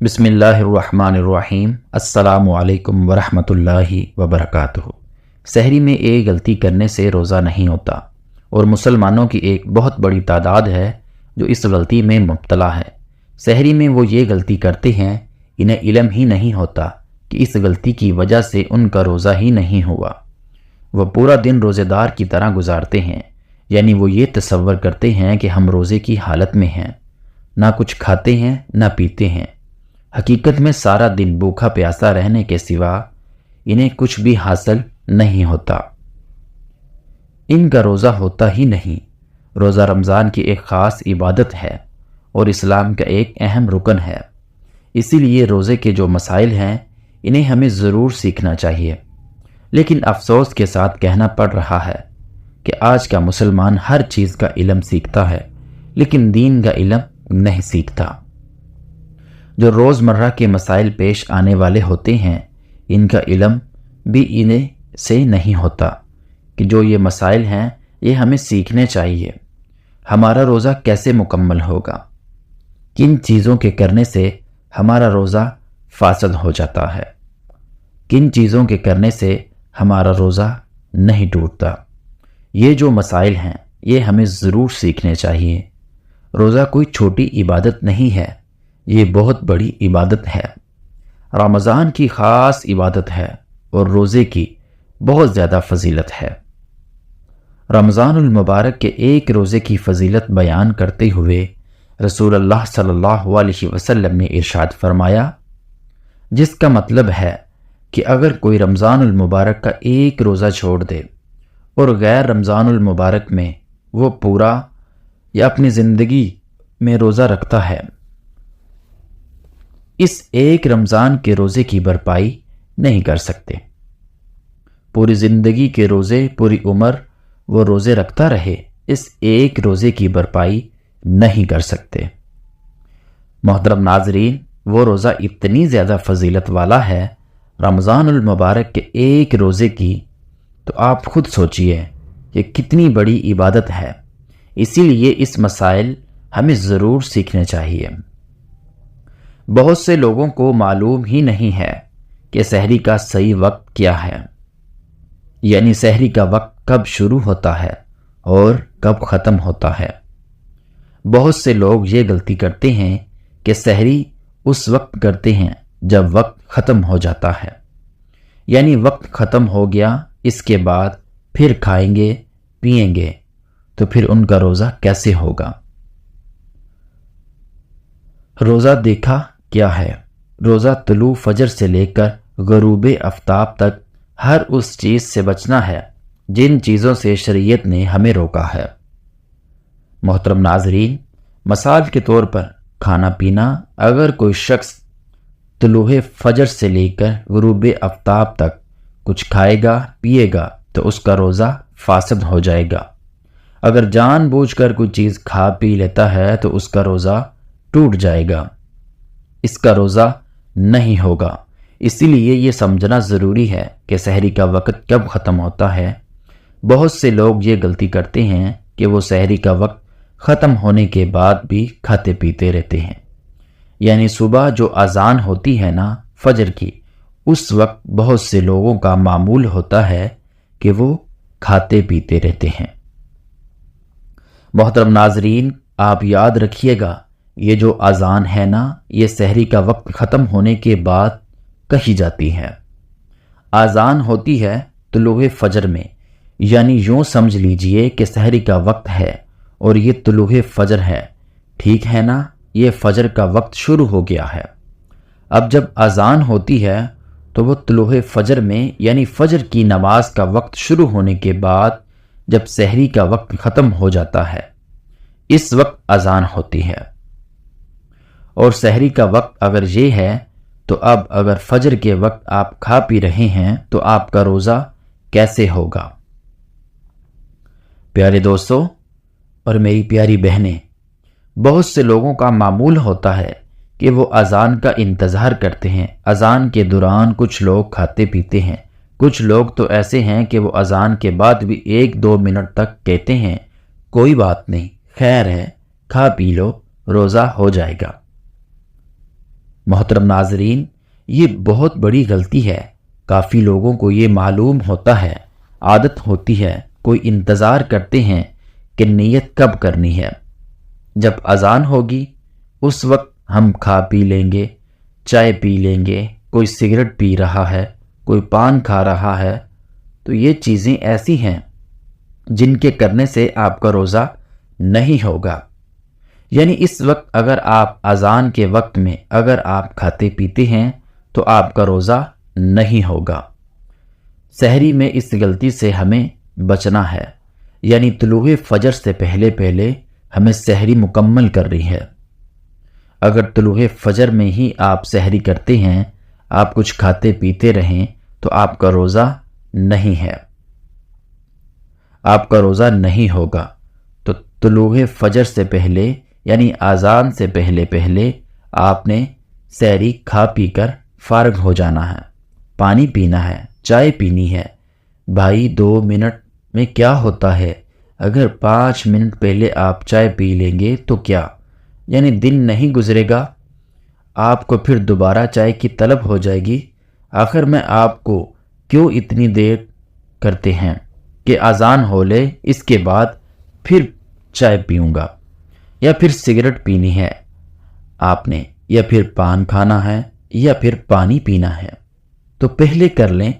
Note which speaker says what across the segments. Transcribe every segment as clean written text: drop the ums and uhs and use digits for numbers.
Speaker 1: بسم اللہ الرحمن الرحیم۔ السلام علیکم ورحمۃ اللہ وبرکاتہ۔ سحری میں ایک غلطی کرنے سے روزہ نہیں ہوتا، اور مسلمانوں کی ایک بہت بڑی تعداد ہے جو اس غلطی میں مبتلا ہے۔ سحری میں وہ یہ غلطی کرتے ہیں، انہیں علم ہی نہیں ہوتا کہ اس غلطی کی وجہ سے ان کا روزہ ہی نہیں ہوا۔ وہ پورا دن روزے دار کی طرح گزارتے ہیں، یعنی وہ یہ تصور کرتے ہیں کہ ہم روزے کی حالت میں ہیں، نہ کچھ کھاتے ہیں نہ پیتے ہیں۔ حقیقت میں سارا دن بھوکا پیاسا رہنے کے سوا انہیں کچھ بھی حاصل نہیں ہوتا۔ ان کا روزہ ہوتا ہی نہیں۔ روزہ رمضان کی ایک خاص عبادت ہے اور اسلام کا ایک اہم رکن ہے۔ اسی لیے روزے کے جو مسائل ہیں انہیں ہمیں ضرور سیکھنا چاہیے، لیکن افسوس کے ساتھ کہنا پڑ رہا ہے کہ آج کا مسلمان ہر چیز کا علم سیکھتا ہے لیکن دین کا علم نہیں سیکھتا۔ جو روزمرہ کے مسائل پیش آنے والے ہوتے ہیں ان کا علم بھی انہیں سے نہیں ہوتا کہ جو یہ مسائل ہیں یہ ہمیں سیکھنے چاہیے۔ ہمارا روزہ کیسے مکمل ہوگا؟ کن چیزوں کے کرنے سے ہمارا روزہ فاسد ہو جاتا ہے؟ کن چیزوں کے کرنے سے ہمارا روزہ نہیں ٹوٹتا؟ یہ جو مسائل ہیں یہ ہمیں ضرور سیکھنے چاہیے۔ روزہ کوئی چھوٹی عبادت نہیں ہے، یہ بہت بڑی عبادت ہے۔ رمضان کی خاص عبادت ہے اور روزے کی بہت زیادہ فضیلت ہے۔ رمضان المبارک کے ایک روزے کی فضیلت بیان کرتے ہوئے رسول اللہ صلی اللہ علیہ وسلم نے ارشاد فرمایا، جس کا مطلب ہے کہ اگر کوئی رمضان المبارک کا ایک روزہ چھوڑ دے اور غیر رمضان المبارک میں وہ پورا یا اپنی زندگی میں روزہ رکھتا ہے، اس ایک رمضان کے روزے کی بھرپائی نہیں کر سکتے۔ پوری زندگی کے روزے، پوری عمر وہ روزے رکھتا رہے، اس ایک روزے کی بھرپائی نہیں کر سکتے۔ محترم ناظرین، وہ روزہ اتنی زیادہ فضیلت والا ہے رمضان المبارک کے ایک روزے کی، تو آپ خود سوچئے کہ کتنی بڑی عبادت ہے۔ اسی لیے اس مسائل ہمیں ضرور سیکھنے چاہیے۔ بہت سے لوگوں کو معلوم ہی نہیں ہے کہ سحری کا صحیح وقت کیا ہے، یعنی سحری کا وقت کب شروع ہوتا ہے اور کب ختم ہوتا ہے۔ بہت سے لوگ یہ غلطی کرتے ہیں کہ سحری اس وقت کرتے ہیں جب وقت ختم ہو جاتا ہے، یعنی وقت ختم ہو گیا، اس کے بعد پھر کھائیں گے پئیں گے، تو پھر ان کا روزہ کیسے ہوگا؟ روزہ دیکھا کیا ہے؟ روزہ طلوع فجر سے لے کر غروب آفتاب تک ہر اس چیز سے بچنا ہے جن چیزوں سے شریعت نے ہمیں روکا ہے۔ محترم ناظرین، مثال کے طور پر کھانا پینا، اگر کوئی شخص طلوع فجر سے لے کر غروب آفتاب تک کچھ کھائے گا پیے گا تو اس کا روزہ فاسد ہو جائے گا۔ اگر جان بوجھ کر کوئی چیز کھا پی لیتا ہے تو اس کا روزہ ٹوٹ جائے گا، اس کا روزہ نہیں ہوگا۔ اسی لیے یہ سمجھنا ضروری ہے کہ سحری کا وقت کب ختم ہوتا ہے۔ بہت سے لوگ یہ غلطی کرتے ہیں کہ وہ سحری کا وقت ختم ہونے کے بعد بھی کھاتے پیتے رہتے ہیں، یعنی صبح جو اذان ہوتی ہے نا فجر کی، اس وقت بہت سے لوگوں کا معمول ہوتا ہے کہ وہ کھاتے پیتے رہتے ہیں۔ محترم ناظرین، آپ یاد رکھیے گا، یہ جو اذان ہے نا یہ سحری کا وقت ختم ہونے کے بعد کہی جاتی ہے۔ اذان ہوتی ہے طلوع فجر میں، یعنی یوں سمجھ لیجئے کہ سحری کا وقت ہے اور یہ طلوع فجر ہے، ٹھیک ہے نا؟ یہ فجر کا وقت شروع ہو گیا ہے۔ اب جب اذان ہوتی ہے تو وہ طلوع فجر میں، یعنی فجر کی نماز کا وقت شروع ہونے کے بعد جب سحری کا وقت ختم ہو جاتا ہے، اس وقت اذان ہوتی ہے۔ اور سحری کا وقت اگر یہ ہے تو اب اگر فجر کے وقت آپ کھا پی رہے ہیں تو آپ کا روزہ کیسے ہوگا؟ پیارے دوستو اور میری پیاری بہنیں، بہت سے لوگوں کا معمول ہوتا ہے کہ وہ اذان کا انتظار کرتے ہیں۔ اذان کے دوران کچھ لوگ کھاتے پیتے ہیں، کچھ لوگ تو ایسے ہیں کہ وہ اذان کے بعد بھی 1-2 منٹ تک کہتے ہیں کوئی بات نہیں، خیر ہے، کھا پی لو، روزہ ہو جائے گا۔ محترم ناظرین، یہ بہت بڑی غلطی ہے۔ کافی لوگوں کو یہ معلوم ہوتا ہے، عادت ہوتی ہے، کوئی انتظار کرتے ہیں کہ نیت کب کرنی ہے۔ جب اذان ہوگی اس وقت ہم کھا پی لیں گے، چائے پی لیں گے، کوئی سگریٹ پی رہا ہے، کوئی پان کھا رہا ہے۔ تو یہ چیزیں ایسی ہیں جن کے کرنے سے آپ کا روزہ نہیں ہوگا۔ یعنی اس وقت اگر آپ اذان کے وقت میں اگر آپ کھاتے پیتے ہیں تو آپ کا روزہ نہیں ہوگا۔ سحری میں اس غلطی سے ہمیں بچنا ہے، یعنی طلوع فجر سے پہلے پہلے ہمیں سحری مکمل کرنی ہے۔ اگر طلوع فجر میں ہی آپ سحری کرتے ہیں، آپ کچھ کھاتے پیتے رہیں تو آپ کا روزہ نہیں ہے، آپ کا روزہ نہیں ہوگا۔ تو طلوع فجر سے پہلے یعنی اذان سے پہلے پہلے آپ نے سحری کھا پی کر فارغ ہو جانا ہے، پانی پینا ہے، چائے پینی ہے۔ بھائی 2 منٹ میں کیا ہوتا ہے؟ اگر 5 منٹ پہلے آپ چائے پی لیں گے تو کیا، یعنی دن نہیں گزرے گا، آپ کو پھر دوبارہ چائے کی طلب ہو جائے گی۔ آخر میں آپ کو کیوں اتنی دیر کرتے ہیں کہ اذان ہو لے اس کے بعد پھر چائے پیوں گا، یا پھر سگریٹ پینی ہے آپ نے، یا پھر پان کھانا ہے، یا پھر پانی پینا ہے؟ تو پہلے کر لیں۔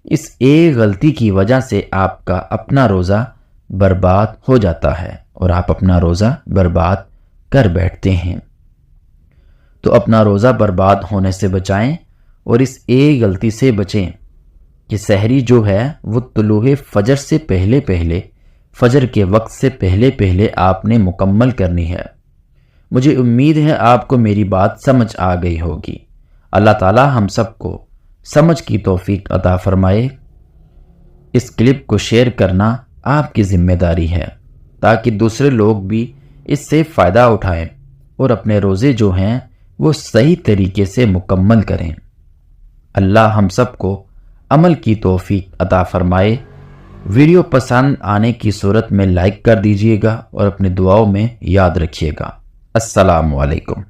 Speaker 1: اس ایک غلطی کی وجہ سے آپ کا اپنا روزہ برباد ہو جاتا ہے اور آپ اپنا روزہ برباد کر بیٹھتے ہیں۔ تو اپنا روزہ برباد ہونے سے بچائیں اور اس ایک غلطی سے بچیں کہ سحری جو ہے وہ طلوع فجر سے پہلے پہلے، فجر کے وقت سے پہلے پہلے آپ نے مکمل کرنی ہے۔ مجھے امید ہے آپ کو میری بات سمجھ آ گئی ہوگی۔ اللہ تعالی ہم سب کو سمجھ کی توفیق عطا فرمائے۔ اس کلپ کو شیئر کرنا آپ کی ذمہ داری ہے تاکہ دوسرے لوگ بھی اس سے فائدہ اٹھائیں اور اپنے روزے جو ہیں وہ صحیح طریقے سے مکمل کریں۔ اللہ ہم سب کو عمل کی توفیق عطا فرمائے۔ ویڈیو پسند آنے کی صورت میں لائک کر دیجئے گا اور اپنے دعاؤں میں یاد رکھیے گا۔ السلام علیکم۔